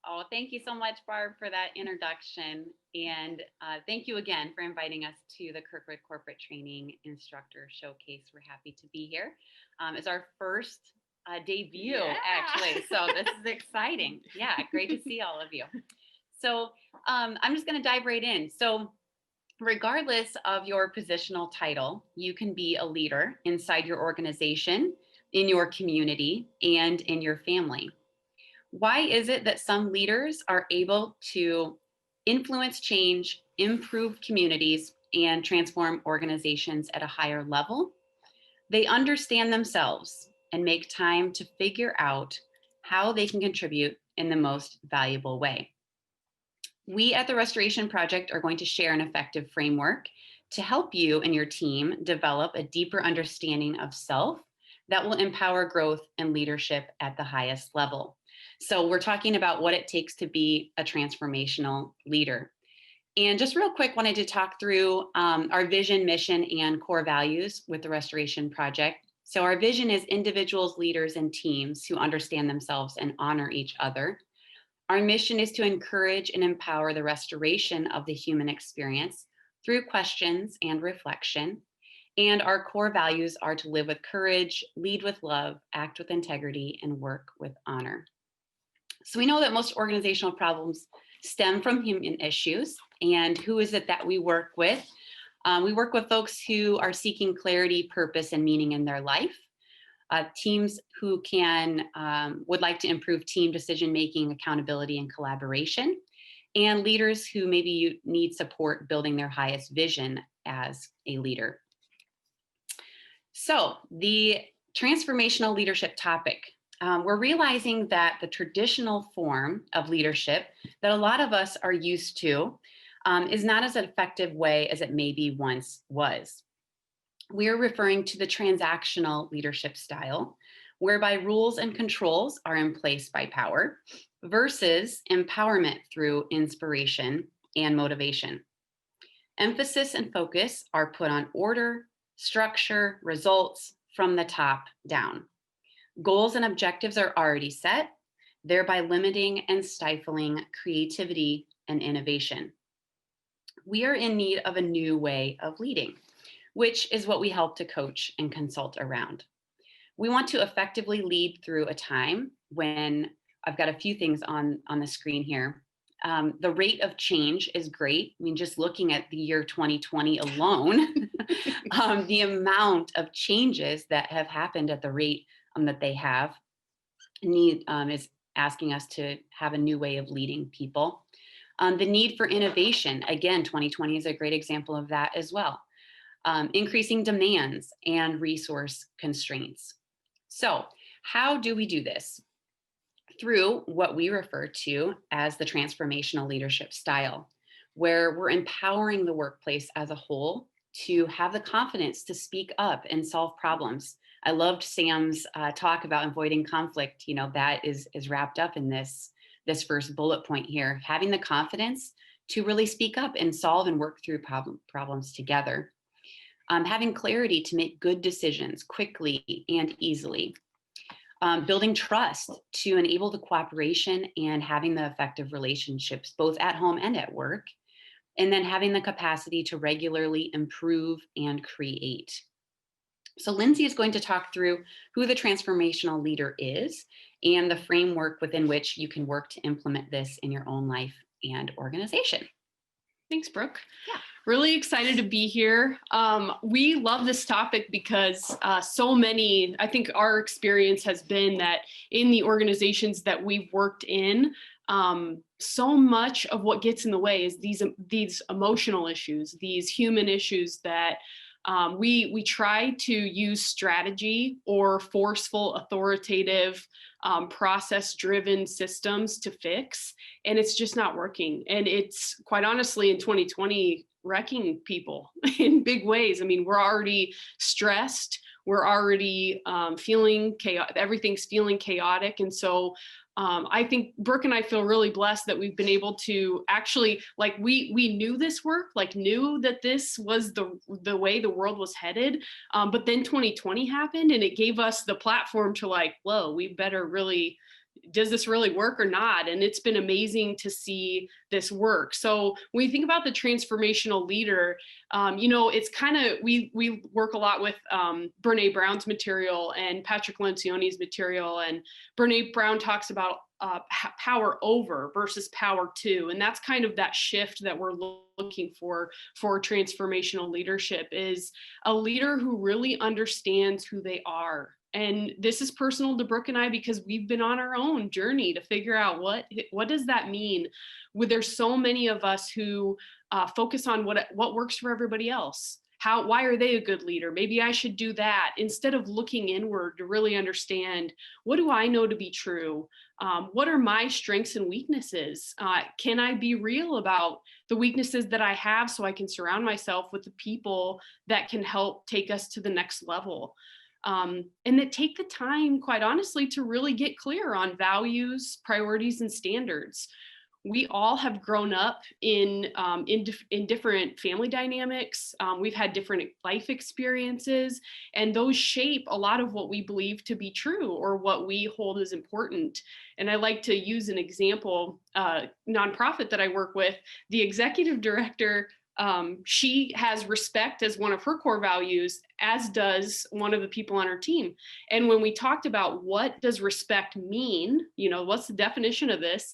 Oh, thank you so much, Barb, for that introduction. And thank you again for inviting us to the Kirkwood Corporate Training Instructor Showcase. We're happy to be here. It's our first debut, actually. So this is exciting. Yeah, great to see all of you. So I'm just going to dive right in. So regardless of your positional title, you can be a leader inside your organization, in your community, and in your family. Why is it that some leaders are able to influence change, improve communities, and transform organizations at a higher level? They understand themselves and make time to figure out how they can contribute in the most valuable way. We at the Restoration Project are going to share an effective framework to help you and your team develop a deeper understanding of self that will empower growth and leadership at the highest level. So we're talking about what it takes to be a transformational leader. And just real quick, wanted to talk through our vision, mission, and core values with the Restoration Project. So our vision is individuals, leaders, and teams who understand themselves and honor each other. Our mission is to encourage and empower the restoration of the human experience through questions and reflection. And our core values are to live with courage, lead with love, act with integrity, and work with honor. So we know that most organizational problems stem from human issues. And who is it that we work with? We work with folks who are seeking clarity, purpose, and meaning in their life. Teams who would like to improve team decision-making, accountability, and collaboration. And leaders who maybe need support building their highest vision as a leader. So the transformational leadership topic. We're realizing that the traditional form of leadership that a lot of us are used to is not as effective way as it maybe once was. We are referring to the transactional leadership style, whereby rules and controls are in place by power, versus empowerment through inspiration and motivation. Emphasis and focus are put on order, structure, results from the top down. Goals and objectives are already set, thereby limiting and stifling creativity and innovation. We are in need of a new way of leading, which is what we help to coach and consult around. We want to effectively lead through a time when I've got a few things on the screen here. The rate of change is great. I mean, just looking at the year 2020 alone, the amount of changes that have happened at the rate that they have is asking us to have a new way of leading people. The need for innovation, again, 2020 is a great example of that as well. Increasing demands and resource constraints. So how do we do this? Through what we refer to as the transformational leadership style, where we're empowering the workplace as a whole to have the confidence to speak up and solve problems. I loved Sam's talk about avoiding conflict. You know, that is wrapped up in this first bullet point here, having the confidence to really speak up and solve and work through problems together. Having clarity to make good decisions quickly and easily. Building trust to enable the cooperation and having the effective relationships both at home and at work. And then having the capacity to regularly improve and create. So Lindsay is going to talk through who the transformational leader is and the framework within which you can work to implement this in your own life and organization. Thanks, Brooke. Yeah. Really excited to be here. We love this topic because so many, I think our experience has been that in the organizations that we've worked in, so much of what gets in the way is these emotional issues, these human issues that we try to use strategy or forceful, authoritative, process-driven systems to fix, and it's just not working. And it's quite honestly in 2020 wrecking people in big ways. I mean, we're already stressed. We're already feeling chaotic. Everything's feeling chaotic, and so I think Brooke and I feel really blessed that we've been able to actually, like, we knew this work, like knew that this was the way the world was headed. But then 2020 happened and it gave us the platform to like, whoa, we better really, does this really work or not? And it's been amazing to see this work. So when you think about the transformational leader, it's kind of, we work a lot with Brene Brown's material and Patrick Lencioni's material. And Brene Brown talks about power over versus power to. And that's kind of that shift that we're looking for transformational leadership, is a leader who really understands who they are. And this is personal to Brooke and I, because we've been on our own journey to figure out what does that mean. There's so many of us who focus on what works for everybody else. Why are they a good leader? Maybe I should do that, instead of looking inward to really understand, what do I know to be true? What are my strengths and weaknesses? Can I be real about the weaknesses that I have, so I can surround myself with the people that can help take us to the next level? And that take the time, quite honestly, to really get clear on values, priorities, and standards. We all have grown up in different family dynamics. We've had different life experiences, and those shape a lot of what we believe to be true or what we hold as important. And I like to use an example, nonprofit that I work with, the executive director. She has respect as one of her core values, as does one of the people on her team. And when we talked about what does respect mean, what's the definition of this,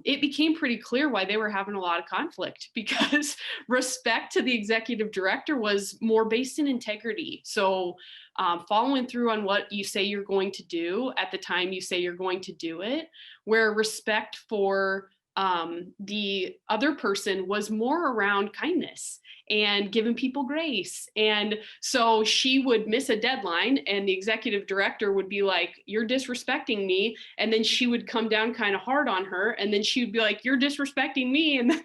it became pretty clear why they were having a lot of conflict, because respect to the executive director was more based in integrity. So following through on what you say you're going to do at the time you say you're going to do it, where respect for the other person was more around kindness and giving people grace. And so she would miss a deadline and the executive director would be like, "You're disrespecting me." And then she would come down kind of hard on her. And then she would be like, "You're disrespecting me." And then,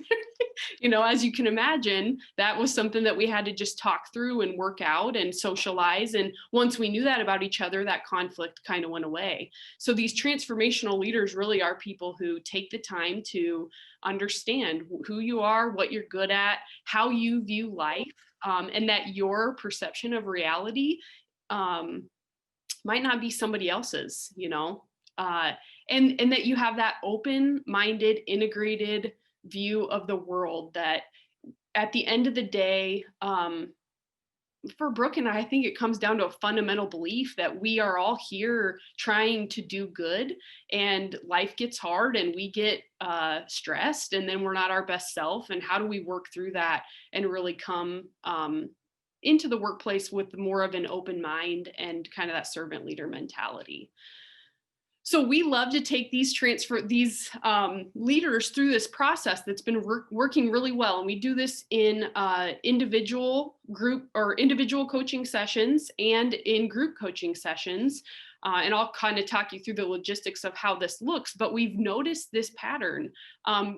as you can imagine, that was something that we had to just talk through and work out and socialize. And once we knew that about each other, that conflict kind of went away. So these transformational leaders really are people who take the time to understand who you are, what you're good at, how you view life, and that your perception of reality might not be somebody else's, and that you have that open-minded, integrated view of the world, that at the end of the day, for Brooke and I think it comes down to a fundamental belief that we are all here trying to do good, and life gets hard and we get stressed, and then we're not our best self. And how do we work through that and really come into the workplace with more of an open mind and kind of that servant leader mentality? So we love to take these leaders through this process that's been working really well. And we do this in individual coaching sessions and in group coaching sessions. And I'll kind of talk you through the logistics of how this looks, but we've noticed this pattern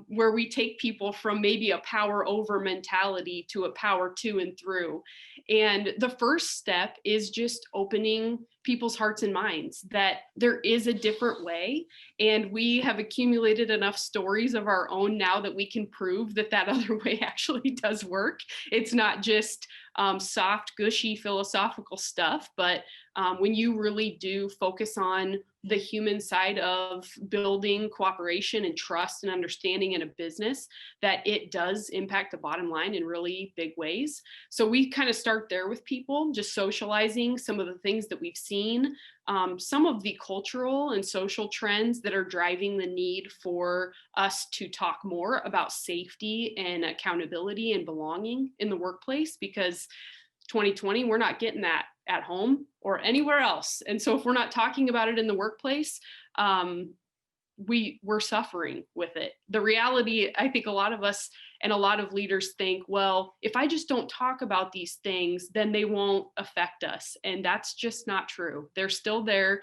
where we take people from maybe a power over mentality to a power to and through. And the first step is just opening people's hearts and minds that there is a different way. And we have accumulated enough stories of our own now that we can prove that other way actually does work. It's not just soft, gushy, philosophical stuff, but when you really do focus on the human side of building cooperation and trust and understanding in a business, that it does impact the bottom line in really big ways. So we kind of start there with people, just socializing some of the things that we've seen, some of the cultural and social trends that are driving the need for us to talk more about safety and accountability and belonging in the workplace, because 2020, we're not getting that at home or anywhere else. And so if we're not talking about it in the workplace, we're suffering with it. The reality, I think a lot of us and a lot of leaders think, well, if I just don't talk about these things, then they won't affect us. And that's just not true. They're still there.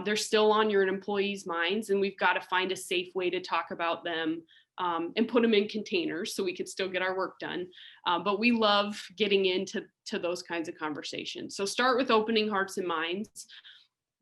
They're still on your employees' minds, and we've got to find a safe way to talk about them and put them in containers so we could still get our work done. But we love getting into those kinds of conversations. So start with opening hearts and minds.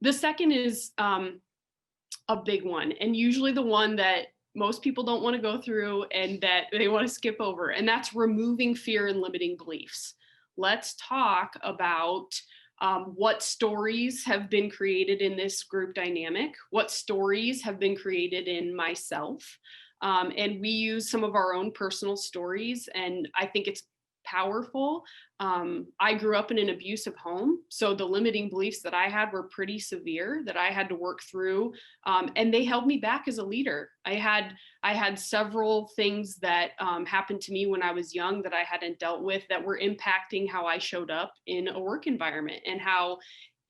The second is a big one, and usually the one that most people don't want to go through and that they want to skip over, and that's removing fear and limiting beliefs. Let's talk about what stories have been created in this group dynamic, what stories have been created in myself. And we use some of our own personal stories, and I think it's powerful. I grew up in an abusive home, so the limiting beliefs that I had were pretty severe that I had to work through, and they held me back as a leader. I had several things that happened to me when I was young that I hadn't dealt with that were impacting how I showed up in a work environment and how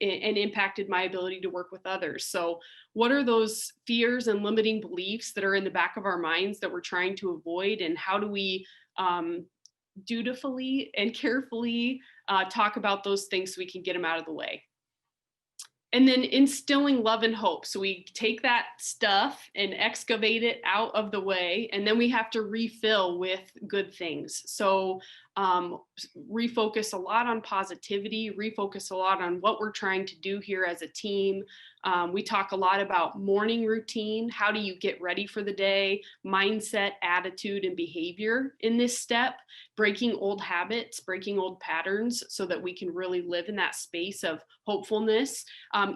and impacted my ability to work with others. So what are those fears and limiting beliefs that are in the back of our minds that we're trying to avoid, and how do we dutifully and carefully talk about those things so we can get them out of the way? And then instilling love and hope. So we take that stuff and excavate it out of the way, and then we have to refill with good things. So refocus a lot on positivity, refocus a lot on what we're trying to do here as a team. We talk a lot about morning routine. How do you get ready for the day? Mindset, attitude, and behavior in this step, breaking old habits, breaking old patterns so that we can really live in that space of hopefulness,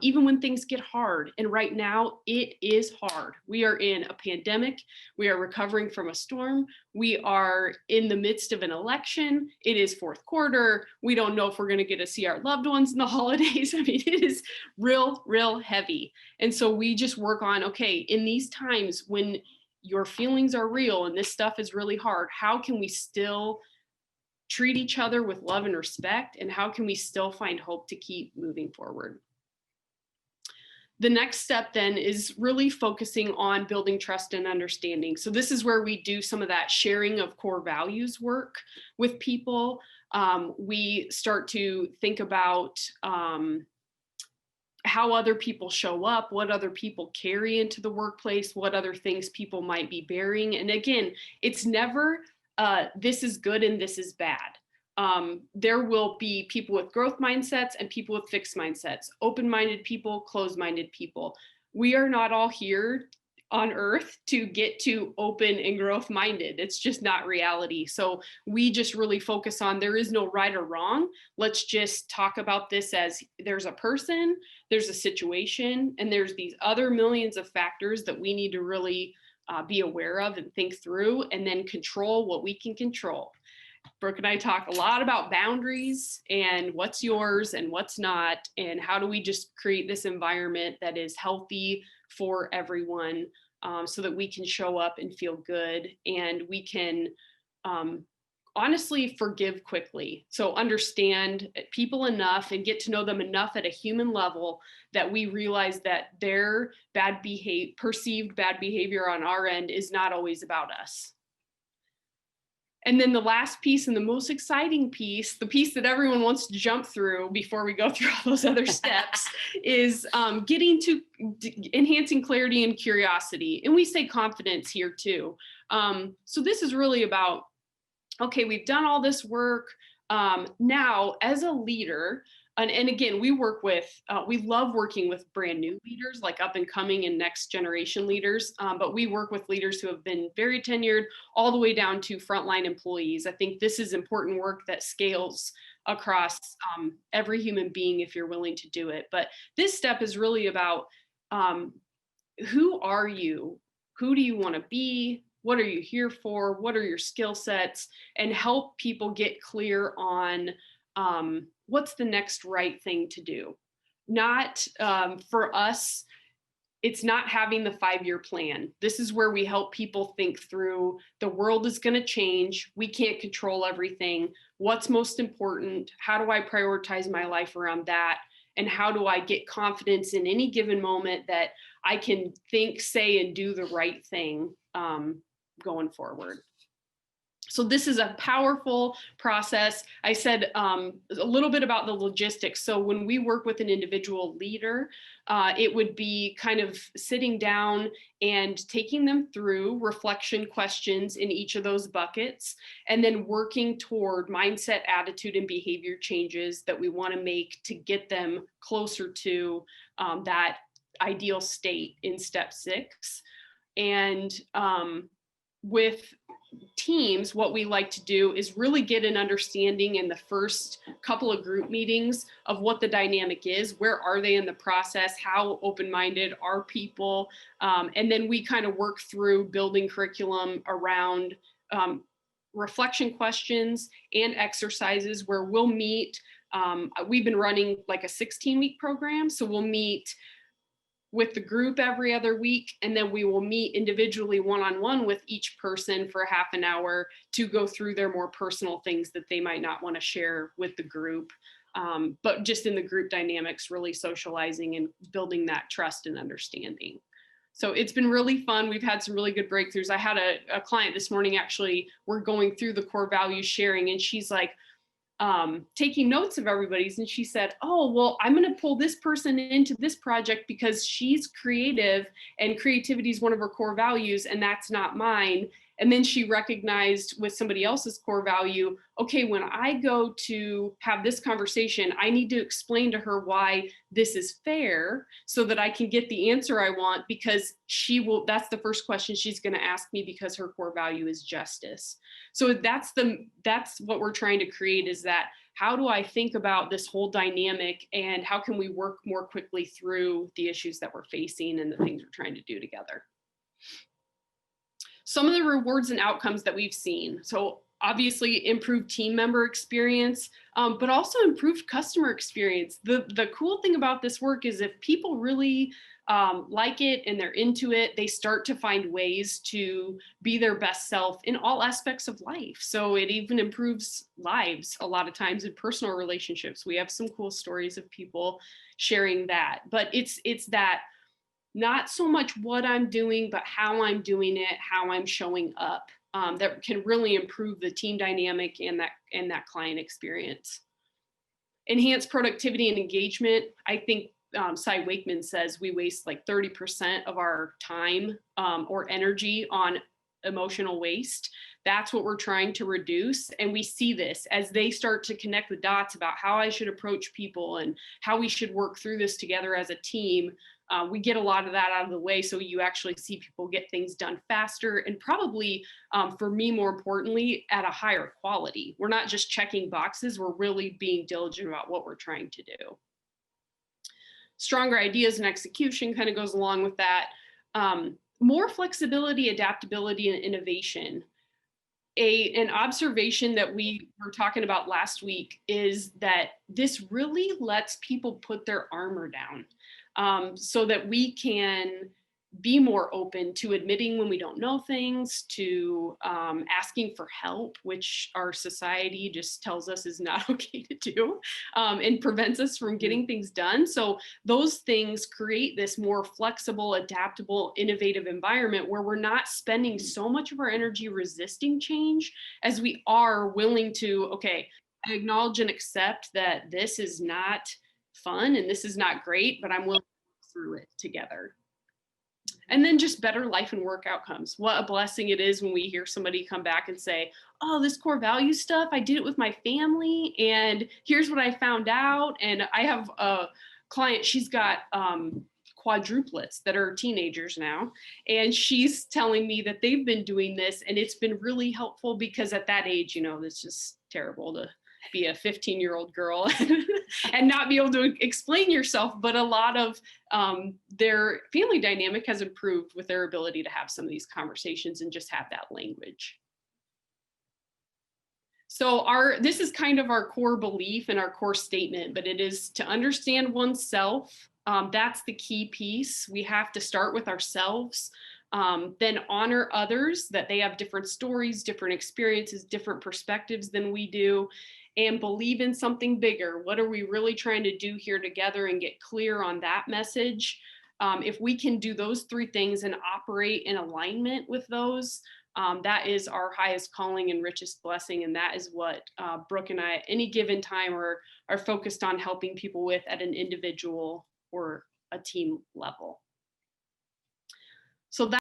even when things get hard. And right now it is hard. We are in a pandemic. We are recovering from a storm. We are in the midst of an election. It is fourth quarter. We don't know if we're going to get to see our loved ones in the holidays. I mean, it is real heavy. And so we just work on, okay, in these times when your feelings are real and this stuff is really hard, how can we still treat each other with love and respect? And how can we still find hope to keep moving forward? The next step then is really focusing on building trust and understanding. So this is where we do some of that sharing of core values work with people. We start to think about how other people show up, what other people carry into the workplace, what other things people might be bearing. And again, it's never this is good and this is bad. There will be people with growth mindsets and people with fixed mindsets, open-minded people, closed-minded people. We are not all here on earth to get to open and growth minded. It's just not reality. So we just really focus on there is no right or wrong. Let's just talk about this as there's a person, there's a situation, and there's these other millions of factors that we need to really be aware of and think through, and then control what we can control. Brooke and I talk a lot about boundaries and what's yours and what's not, and how do we just create this environment that is healthy for everyone, so that we can show up and feel good, and we can honestly forgive quickly. So understand people enough and get to know them enough at a human level that we realize that their perceived bad behavior on our end is not always about us. And then the last piece and the most exciting piece, the piece that everyone wants to jump through before we go through all those other steps, is getting to enhancing clarity and curiosity. And we say confidence here too. So this is really about, okay, we've done all this work. Now, as a leader, and again, we love working with brand new leaders, like up and coming and next generation leaders, but we work with leaders who have been very tenured all the way down to frontline employees. I think this is important work that scales across every human being if you're willing to do it. But this step is really about who are you? Who do you want to be? What are you here for? What are your skill sets? And help people get clear on what's the next right thing to do. Not for us, it's not having the 5-year plan. This is where we help people think through the world is going to change. We can't control everything. What's most important? How do I prioritize my life around that? And how do I get confidence in any given moment that I can think, say, and do the right thing going forward? So this is a powerful process. I said a little bit about the logistics. So when we work with an individual leader, it would be kind of sitting down and taking them through reflection questions in each of those buckets, and then working toward mindset, attitude, and behavior changes that we want to make to get them closer to that ideal state in step 6. And with teams, what we like to do is really get an understanding in the first couple of group meetings of what the dynamic is, where are they in the process, how open-minded are people, and then we kind of work through building curriculum around reflection questions and exercises where we'll meet. We've been running like a 16-week program, so we'll meet with the group every other week, and then we will meet individually one-on-one with each person for half an hour to go through their more personal things that they might not want to share with the group. But just in the group dynamics, really socializing and building that trust and understanding. So it's been really fun. We've had some really good breakthroughs. I had a client this morning, actually, we're going through the core values sharing, and she's like, taking notes of everybody's, and she said, oh, well, I'm going to pull this person into this project because she's creative and creativity is one of her core values, and that's not mine. And then she recognized with somebody else's core value, okay, when I go to have this conversation, I need to explain to her why this is fair so that I can get the answer I want, because that's the first question she's going to ask me, because her core value is justice. So that's what we're trying to create, is that how do I think about this whole dynamic, and how can we work more quickly through the issues that we're facing and the things we're trying to do together. Some of the rewards and outcomes that we've seen. So obviously improved team member experience, but also improved customer experience. The cool thing about this work is if people really like it and they're into it, they start to find ways to be their best self in all aspects of life. So it even improves lives a lot of times in personal relationships. We have some cool stories of people sharing that, but it's that not so much what I'm doing, but how I'm doing it, how I'm showing up, that can really improve the team dynamic and that client experience. Enhanced productivity and engagement. I think Cy Wakeman says we waste like 30% of our time or energy on emotional waste. That's what we're trying to reduce. And we see this as they start to connect the dots about how I should approach people and how we should work through this together as a team. We get a lot of that out of the way, so you actually see people get things done faster, and probably, for me, more importantly, at a higher quality. We're not just checking boxes, we're really being diligent about what we're trying to do. Stronger ideas and execution kind of goes along with that. More flexibility, adaptability, and innovation. An observation that we were talking about last week is that this really lets people put their armor down. So that we can be more open to admitting when we don't know things, to asking for help, which our society just tells us is not okay to do, and prevents us from getting things done. So those things create this more flexible, adaptable, innovative environment where we're not spending so much of our energy resisting change as we are willing to, okay, I acknowledge and accept that this is not fun and this is not great, but I'm willing to work through it together. And then just better life and work outcomes. What a blessing it is when we hear somebody come back and say, oh, this core value stuff, I did it with my family and here's what I found out. And I have a client, she's got quadruplets that are teenagers now. And she's telling me that they've been doing this and it's been really helpful because at that age, you know, it's just terrible to be a 15-year-old girl and not be able to explain yourself, but a lot of their family dynamic has improved with their ability to have some of these conversations and just have that language. So this is kind of our core belief and our core statement, but it is to understand oneself. That's the key piece. We have to start with ourselves, then honor others, that they have different stories, different experiences, different perspectives than we do, and believe in something bigger. What are we really trying to do here together, and get clear on that message? If we can do those three things and operate in alignment with those, that is our highest calling and richest blessing. And that is what Brooke and I at any given time are focused on helping people with at an individual or a team level. So that